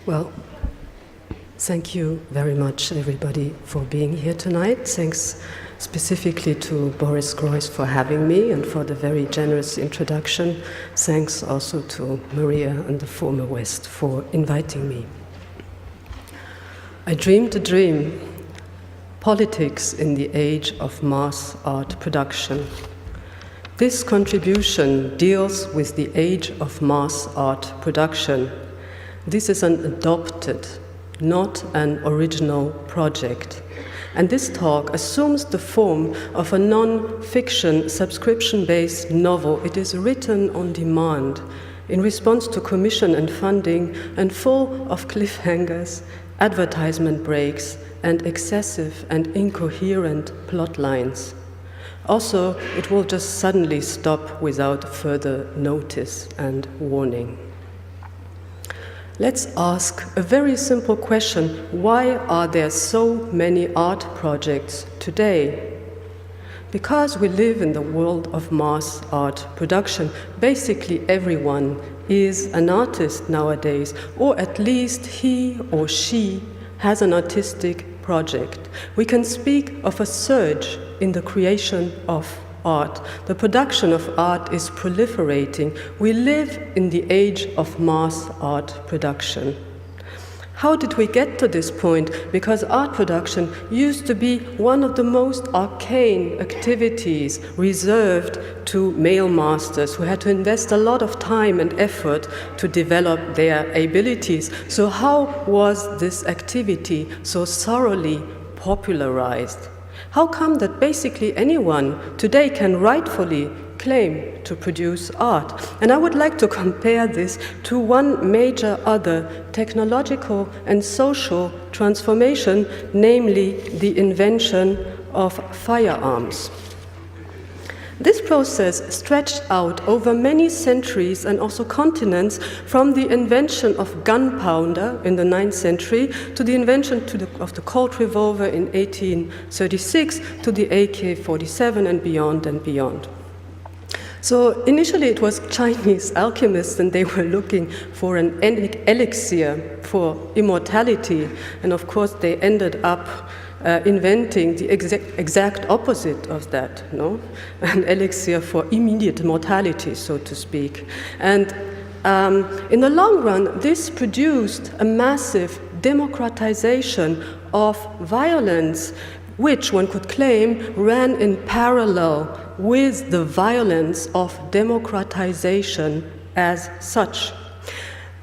Well, thank you very much, everybody, for being here tonight. Thanks specifically to Boris Groys for having me and for the very generous introduction. Thanks also to Maria and the former West for inviting me. I dreamed a dream, politics in the age of mass art production. This contribution deals with the age of mass art production. This is an adopted, not an original project. And this talk assumes the form of a non-fiction, subscription-based novel. It is written on demand in response to commission and funding and full of cliffhangers, advertisement breaks, and excessive and incoherent plot lines. Also, it will just suddenly stop without further notice and warning. Let's ask a very simple question. Why are there so many art projects today? Because we live in the world of mass art production. Basically everyone is an artist nowadays, or at least he or she has an artistic project. We can speak of a surge in the creation of art. The production of art is proliferating. We live in the age of mass art production. How did we get to this point? Because art production used to be one of the most arcane activities reserved to male masters who had to invest a lot of time and effort to develop their abilities. So how was this activity so thoroughly popularized? How come that basically anyone today can rightfully claim to produce art? And I would like to compare this to one major other technological and social transformation, namely the invention of firearms. This process stretched out over many centuries and also continents, from the invention of gunpowder in the 9th century to the invention of the Colt revolver in 1836 to the AK-47 and beyond and beyond. So initially it was Chinese alchemists, and they were looking for an elixir for immortality, and of course they ended up inventing the exact opposite of that, no? An elixir for immediate mortality, so to speak. And in the long run, this produced a massive democratization of violence, which one could claim ran in parallel with the violence of democratization as such.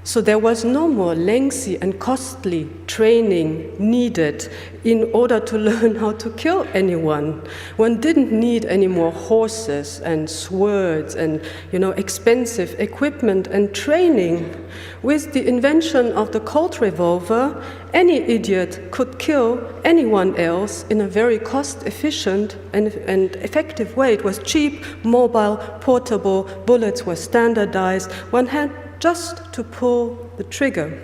So there was no more lengthy and costly training needed in order to learn how to kill anyone. One didn't need any more horses and swords and, expensive equipment and training. With the invention of the Colt revolver, any idiot could kill anyone else in a very cost-efficient and effective way. It was cheap, mobile, portable, bullets were standardized. One had just to pull the trigger.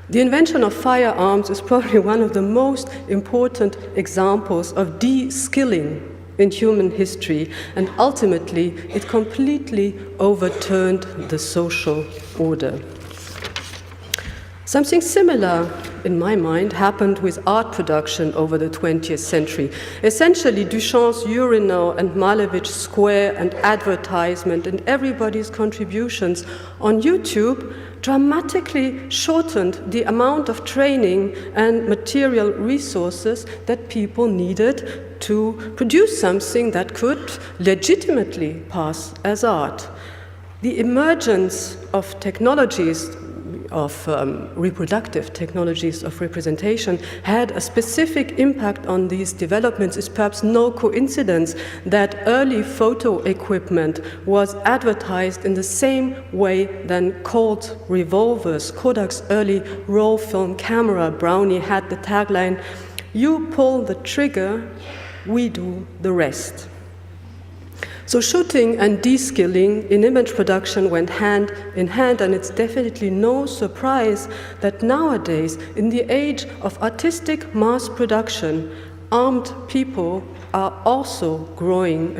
The invention of firearms is probably one of the most important examples of de-skilling in human history, and ultimately it completely overturned the social order. Something similar, in my mind, happened with art production over the 20th century. Essentially, Duchamp's urinal and Malevich's square and advertisement and everybody's contributions on YouTube dramatically shortened the amount of training and material resources that people needed to produce something that could legitimately pass as art. The emergence of technologies of reproductive technologies of representation had a specific impact on these developments. It's perhaps no coincidence that early photo equipment was advertised in the same way than Colt revolvers. Kodak's early roll film camera, Brownie, had the tagline, "You pull the trigger, we do the rest." So shooting and de-skilling in image production went hand in hand, and it's definitely no surprise that nowadays, in the age of artistic mass production, armed people are also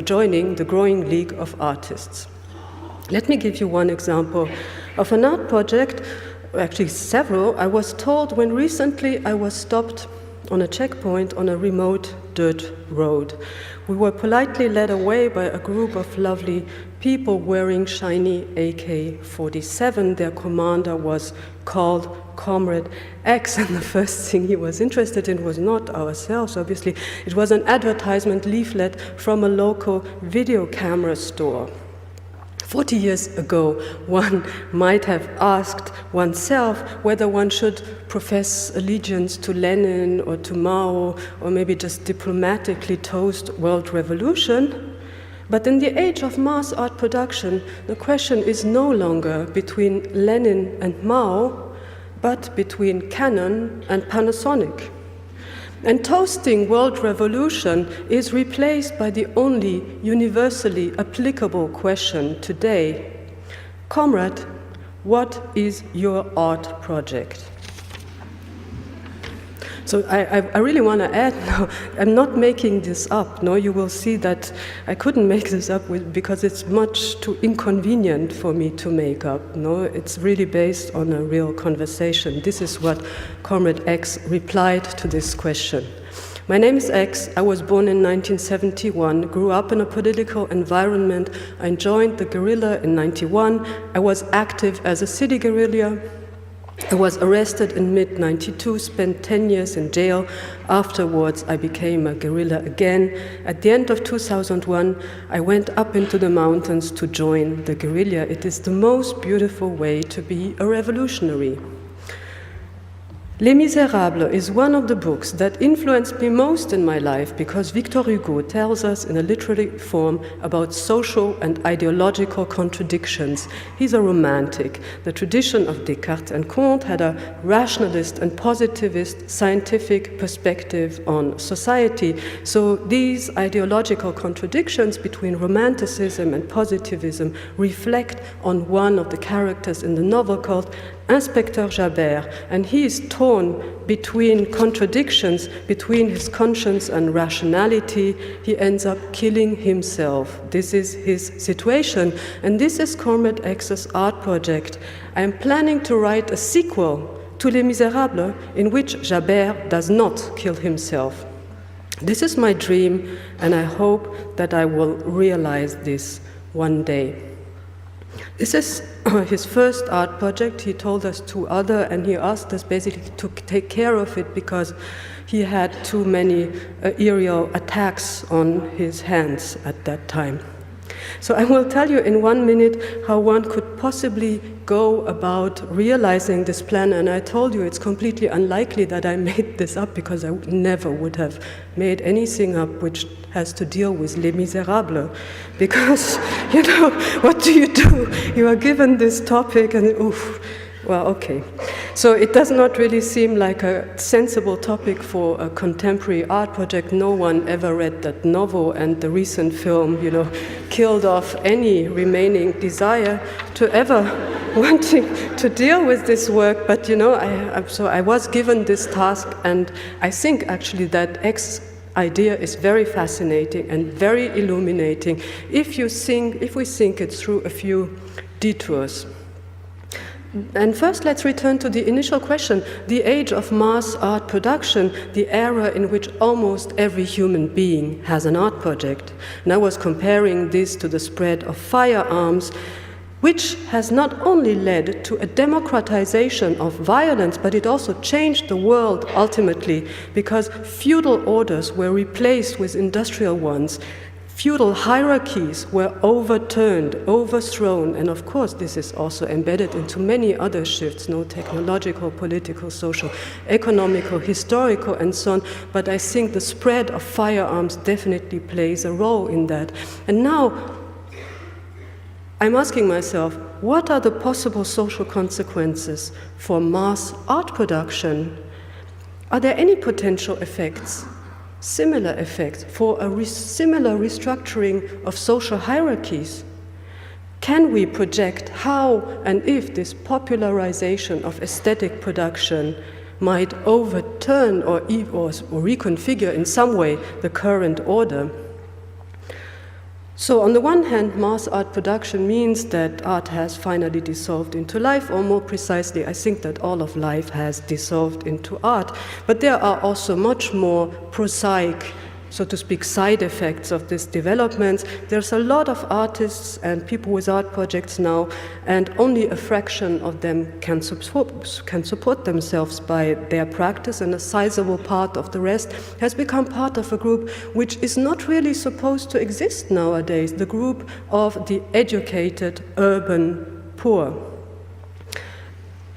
joining the growing league of artists. Let me give you one example of an art project actually several, I was told when recently I was stopped on a checkpoint on a remote dirt road. We were politely led away by a group of lovely people wearing shiny AK-47. Their commander was called Comrade X, and the first thing he was interested in was not ourselves, obviously. It was an advertisement leaflet from a local video camera store. 40 years ago, one might have asked oneself whether one should profess allegiance to Lenin or to Mao, or maybe just diplomatically toast world revolution. But in the age of mass art production, the question is no longer between Lenin and Mao, but between Canon and Panasonic. And toasting world revolution is replaced by the only universally applicable question today. Comrade, what is your art project? So I really want to add now, I'm not making this up. No, you will see that I couldn't make this up because it's much too inconvenient for me to make up. No, it's really based on a real conversation. This is what Comrade X replied to this question. My name is X. I was born in 1971, grew up in a political environment. I joined the guerrilla in 91. I was active as a city guerrilla. I was arrested in mid-92, spent 10 years in jail. Afterwards, I became a guerrilla again. At the end of 2001, I went up into the mountains to join the guerrilla. It is the most beautiful way to be a revolutionary. Les Misérables is one of the books that influenced me most in my life because Victor Hugo tells us in a literary form about social and ideological contradictions. He's a romantic. The tradition of Descartes and Comte had a rationalist and positivist scientific perspective on society. So these ideological contradictions between romanticism and positivism reflect on one of the characters in the novel called Inspecteur Javert, and he is torn between contradictions, between his conscience and rationality. He ends up killing himself. This is his situation, and this is Comrade X's art project. I am planning to write a sequel to Les Misérables in which Javert does not kill himself. This is my dream, and I hope that I will realize this one day. This is his first art project. He told us two other, and he asked us basically to take care of it because he had too many aerial attacks on his hands at that time. So I will tell you in 1 minute how one could possibly go about realizing this plan, and I told you it's completely unlikely that I made this up because I never would have made anything up which has to deal with Les Misérables, because, you know, what do? You are given this topic and oof, well, okay. So it does not really seem like a sensible topic for a contemporary art project. No one ever read that novel, and the recent film, you know, killed off any remaining desire to ever wanting to deal with this work. But, you know, so I was given this task, and I think actually that X idea is very fascinating and very illuminating if we think it through a few detours. And first, let's return to the initial question, the age of mass art production, the era in which almost every human being has an art project. And I was comparing this to the spread of firearms, which has not only led to a democratization of violence, but it also changed the world ultimately, because feudal orders were replaced with industrial ones. Feudal hierarchies were overturned, overthrown, and of course this is also embedded into many other shifts, no, technological, political, social, economical, historical, and so on. But I think the spread of firearms definitely plays a role in that. And now I'm asking myself, what are the possible social consequences for mass art production? Are there any potential effects? Similar effects for a similar restructuring of social hierarchies? Can we project how and if this popularization of aesthetic production might overturn or reconfigure in some way the current order? So on the one hand, mass art production means that art has finally dissolved into life, or more precisely, I think that all of life has dissolved into art. But there are also much more prosaic, so to speak, side effects of this development. There's a lot of artists and people with art projects now, and only a fraction of them can support themselves by their practice, and a sizable part of the rest has become part of a group which is not really supposed to exist nowadays, the group of the educated urban poor.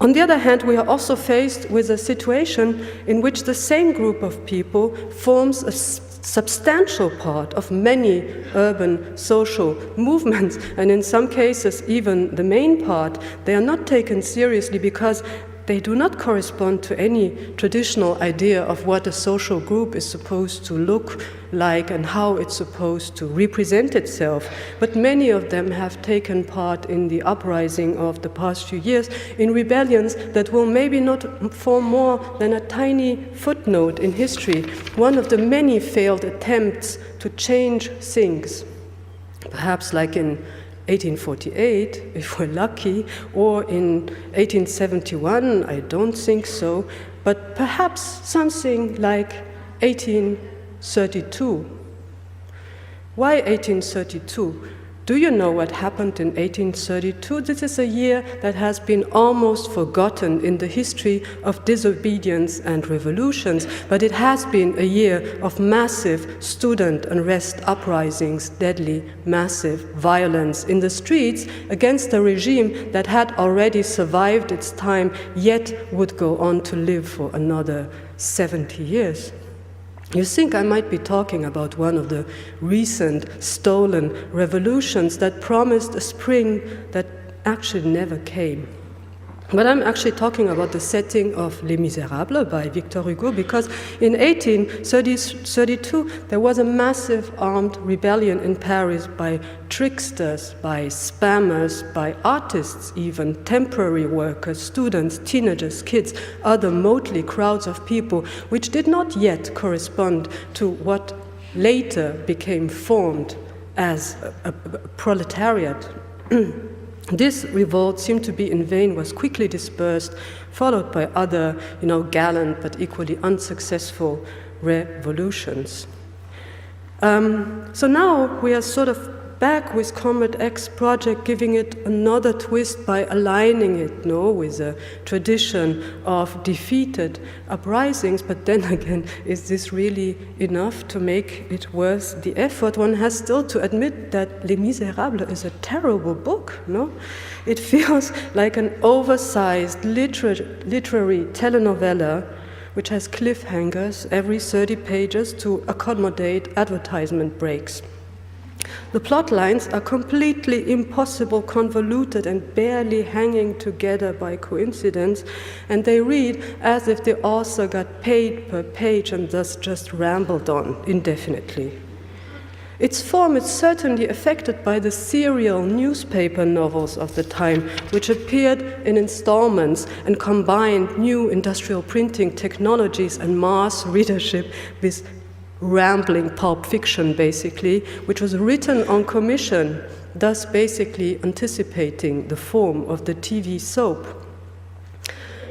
On the other hand, we are also faced with a situation in which the same group of people forms a substantial part of many urban social movements, and in some cases even the main part. They are not taken seriously because they do not correspond to any traditional idea of what a social group is supposed to look like and how it's supposed to represent itself. But many of them have taken part in the uprising of the past few years, in rebellions that will maybe not form more than a tiny footnote in history, one of the many failed attempts to change things, perhaps like in 1848, if we're lucky, or in 1871, I don't think so, but perhaps something like 1832. Why 1832? Do you know what happened in 1832? This is a year that has been almost forgotten in the history of disobedience and revolutions, but it has been a year of massive student unrest uprisings, deadly, massive violence in the streets against a regime that had already survived its time, yet would go on to live for another 70 years. You think I might be talking about one of the recent stolen revolutions that promised a spring that actually never came. But I'm actually talking about the setting of Les Misérables by Victor Hugo, because in 1832 there was a massive armed rebellion in Paris by tricksters, by spammers, by artists even, temporary workers, students, teenagers, kids, other motley crowds of people, which did not yet correspond to what later became formed as a proletariat. This revolt seemed to be in vain, was quickly dispersed, followed by other, gallant but equally unsuccessful revolutions. So now we are sort of back with Comrade X's project, giving it another twist by aligning it with a tradition of defeated uprisings. But then again, is this really enough to make it worth the effort? One has still to admit that Les Misérables is a terrible book, no? It feels like an oversized literary telenovela which has cliffhangers every 30 pages to accommodate advertisement breaks. The plot lines are completely impossible, convoluted, and barely hanging together by coincidence, and they read as if the author got paid per page and thus just rambled on indefinitely. Its form is certainly affected by the serial newspaper novels of the time, which appeared in installments and combined new industrial printing technologies and mass readership with rambling pulp fiction, basically, which was written on commission, thus basically anticipating the form of the TV soap.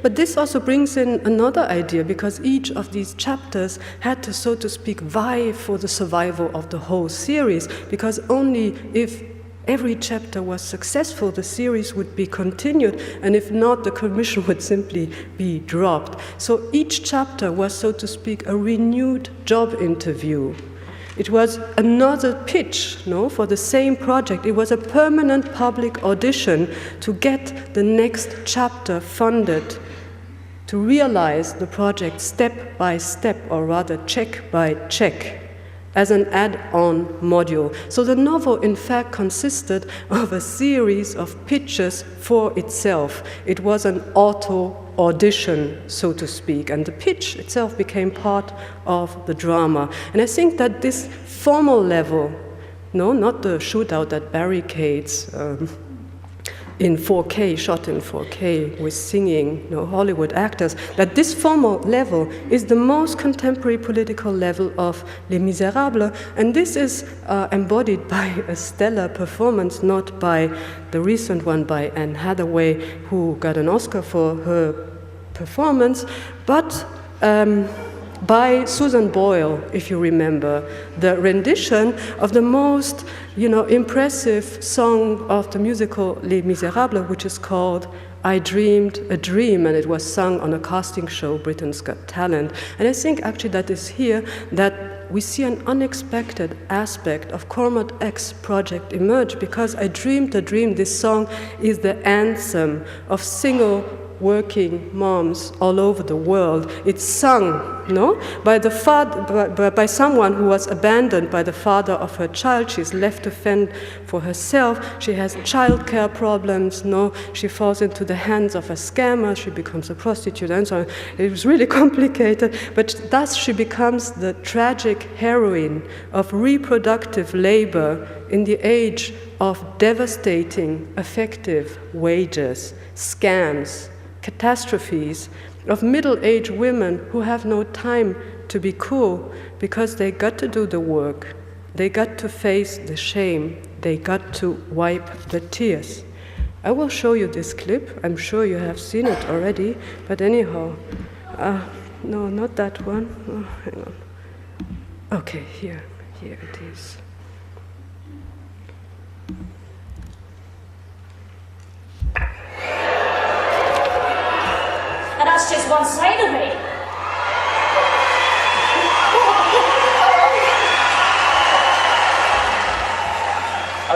But this also brings in another idea, because each of these chapters had to, so to speak, vie for the survival of the whole series, because only if every chapter was successful, the series would be continued, and if not, the commission would simply be dropped. So each chapter was, so to speak, a renewed job interview. It was another pitch, for the same project. It was a permanent public audition to get the next chapter funded, to realize the project step by step, or rather check by check, as an add-on module. So the novel, in fact, consisted of a series of pitches for itself. It was an auto-audition, so to speak, and the pitch itself became part of the drama. And I think that this formal level, not the shootout at barricades, in 4K, shot in 4K, with singing, Hollywood actors, that this formal level is the most contemporary political level of Les Misérables, and this is embodied by a stellar performance, not by the recent one by Anne Hathaway, who got an Oscar for her performance, but by Susan Boyle, if you remember, the rendition of the most, impressive song of the musical Les Misérables, which is called I Dreamed a Dream, and it was sung on a casting show, Britain's Got Talent. And I think actually that is here that we see an unexpected aspect of Cormorant X project emerge, because I Dreamed a Dream, this song is the anthem of single working moms all over the world. It's sung, by the father, by someone who was abandoned by the father of her child. She's left to fend for herself. She has childcare problems. She falls into the hands of a scammer. She becomes a prostitute, and so on. It was really complicated, but thus she becomes the tragic heroine of reproductive labor in the age of devastating affective wages, scams, catastrophes, of middle-aged women who have no time to be cool because they got to do the work, they got to face the shame, they got to wipe the tears. I will show you this clip. I'm sure you have seen it already, but anyhow, no, not that one. Oh, hang on. Okay, here it is. And that's just one side of me.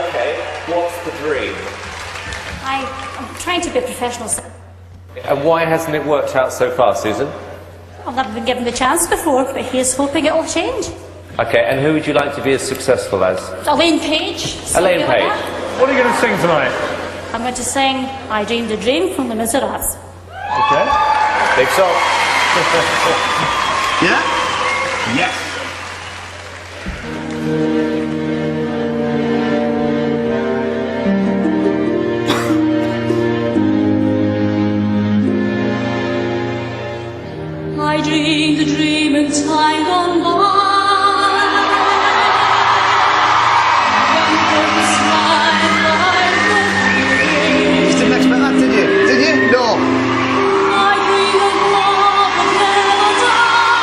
Okay, what's the dream? I'm trying to be a professional. And why hasn't it worked out so far, Susan? I've never been given the chance before, but here's hoping it will change. Okay, and who would you like to be as successful as? Elaine Page. Elaine Page. What are you going to sing tonight? I'm going to sing I Dreamed a Dream from Les Misérables. Okay. Big song. Yeah? Yes. I dreamed a dream in time gone by. You didn't expect that, did you? Did you? No. I dreamed of love that never died.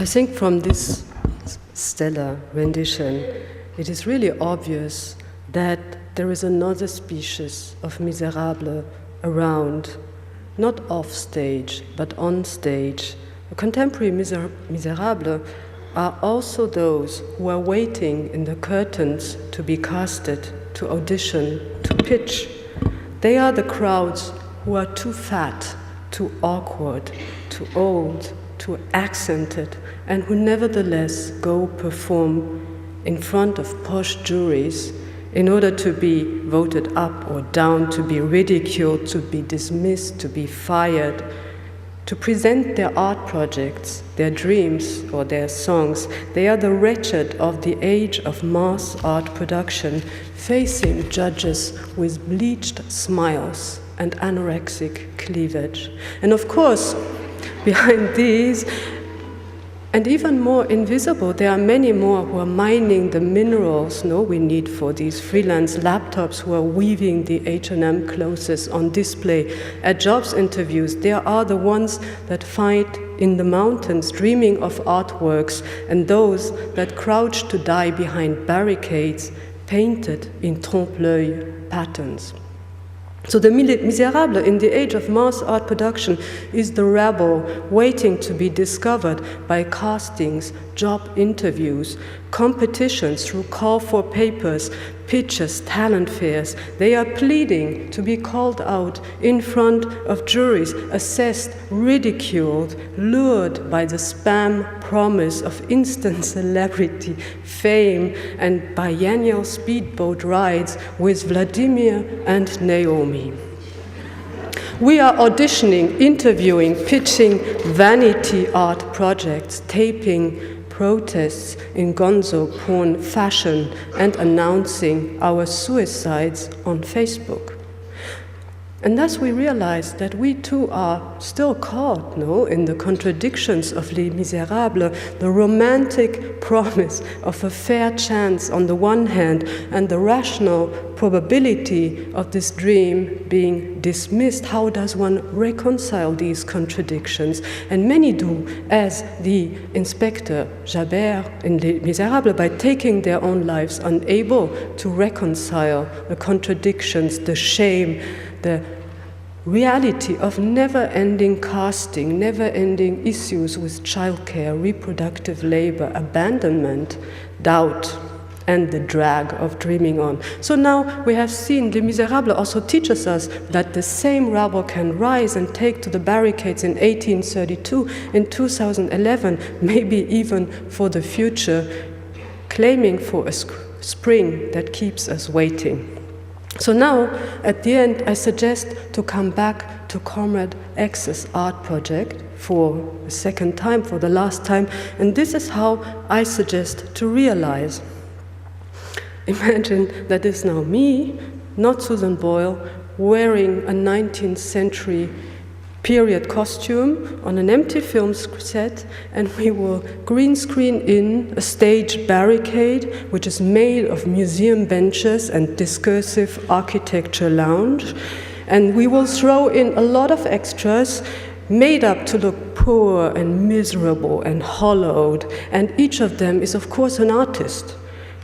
So I think from this stellar rendition, it is really obvious that there is another species of miserable around, not off stage, but on stage. The contemporary miserable are also those who are waiting in the curtains to be casted, to audition, to pitch. They are the crowds who are too fat, too awkward, too old, too accented, and who nevertheless go perform in front of posh juries in order to be voted up or down, to be ridiculed, to be dismissed, to be fired, to present their art projects, their dreams or their songs. They are the wretched of the age of mass art production, facing judges with bleached smiles and anorexic cleavage. And of course, behind these, and even more invisible, there are many more who are mining the minerals we need for these freelance laptops, who are weaving the H&M clothes on display at jobs interviews. They are the ones that fight in the mountains, dreaming of artworks, and those that crouch to die behind barricades painted in trompe-l'œil patterns. So the miserable in the age of mass art production is the rabble waiting to be discovered by castings, job interviews, competitions through call for papers, pitches, talent fairs. They are pleading to be called out in front of juries, assessed, ridiculed, lured by the spam promise of instant celebrity, fame, and biennial speedboat rides with Vladimir and Naomi. We are auditioning, interviewing, pitching vanity art projects, taping protests in gonzo porn fashion, and announcing our suicides on Facebook. And thus we realize that we too are still caught, in the contradictions of Les Miserables, the romantic promise of a fair chance on the one hand, and the rational probability of this dream being dismissed. How does one reconcile these contradictions? And many do, as the Inspector Javert in Les Miserables, by taking their own lives, unable to reconcile the contradictions, the shame, the reality of never-ending casting, never-ending issues with childcare, reproductive labor, abandonment, doubt, and the drag of dreaming on. So now we have seen Les Miserables also teaches us that the same rabble can rise and take to the barricades in 1832, in 2011, maybe even for the future, claiming for a spring that keeps us waiting. So now, at the end, I suggest to come back to Comrade X's art project for a second time, for the last time, and this is how I suggest to realize. Imagine that is now me, not Susan Boyle, wearing a 19th century period costume on an empty film set, and we will green screen in a stage barricade which is made of museum benches and discursive architecture lounge, and we will throw in a lot of extras made up to look poor and miserable and hollowed, and each of them is of course an artist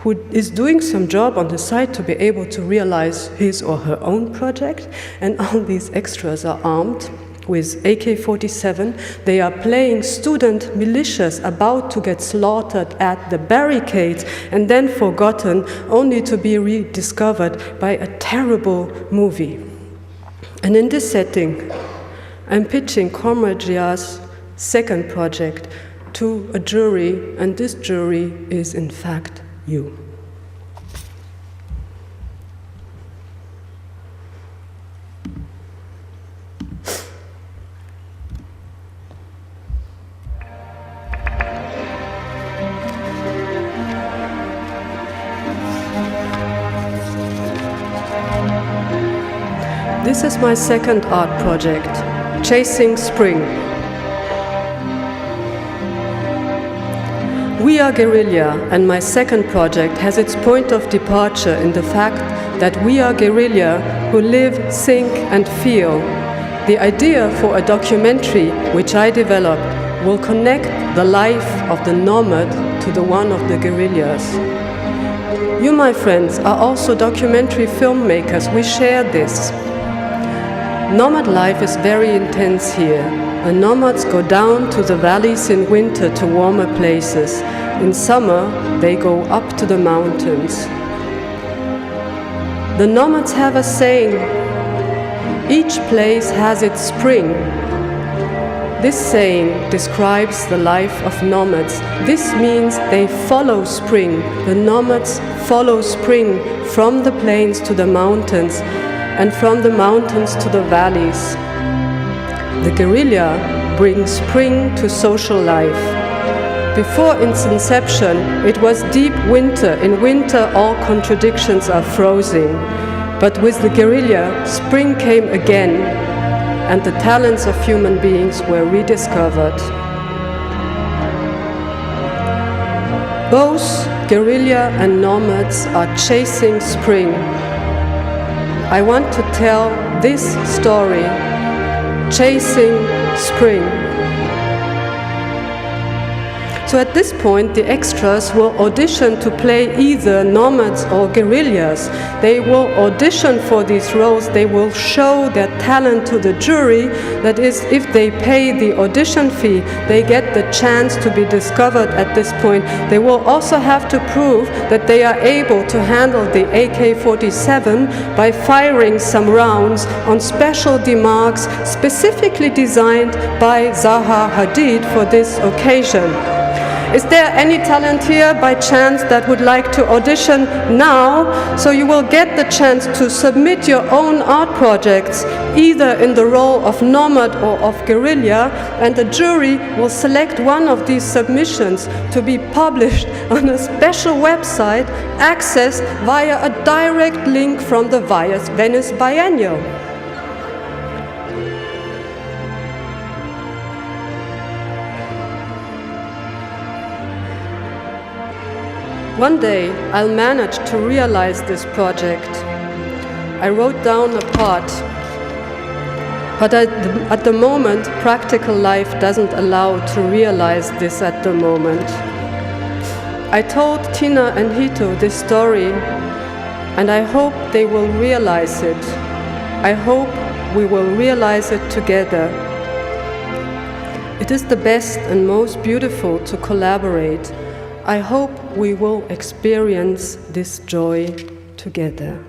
who is doing some job on the side to be able to realize his or her own project, and all these extras are armed with AK-47. They are playing student militias about to get slaughtered at the barricades and then forgotten, only to be rediscovered by a terrible movie. And in this setting, I'm pitching Comrade Gia's second project to a jury, and this jury is in fact you. This is my second art project, Chasing Spring. We are guerrilla, and my second project has its point of departure in the fact that we are guerrilla who live, think, and feel. The idea for a documentary which I developed will connect the life of the nomad to the one of the guerrillas. You, my friends, are also documentary filmmakers. We share this. Nomad life is very intense here. The nomads go down to the valleys in winter to warmer places. In summer, they go up to the mountains. The nomads have a saying, each place has its spring. This saying describes the life of nomads. This means they follow spring. The nomads follow spring from the plains to the mountains and from the mountains to the valleys. The guerrilla brings spring to social life. Before its inception, it was deep winter. In winter, all contradictions are frozen. But with the guerrilla, spring came again, and the talents of human beings were rediscovered. Both guerrilla and nomads are chasing spring. I want to tell this story, Chasing Spring. So at this point, the extras will audition to play either nomads or guerrillas. They will audition for these roles. They will show their talent to the jury. That is, if they pay the audition fee, they get the chance to be discovered at this point. They will also have to prove that they are able to handle the AK-47 by firing some rounds on special demarcs specifically designed by Zaha Hadid for this occasion. Is there any talent here by chance that would like to audition now? So you will get the chance to submit your own art projects, either in the role of nomad or of guerrilla, and the jury will select one of these submissions to be published on a special website accessed via a direct link from the Venice Biennial. One day, I'll manage to realize this project. I wrote down a part, but at the moment, practical life doesn't allow to realize this at the moment. I told Tina and Hito this story, and I hope they will realize it. I hope we will realize it together. It is the best and most beautiful to collaborate. I hope we will experience this joy together.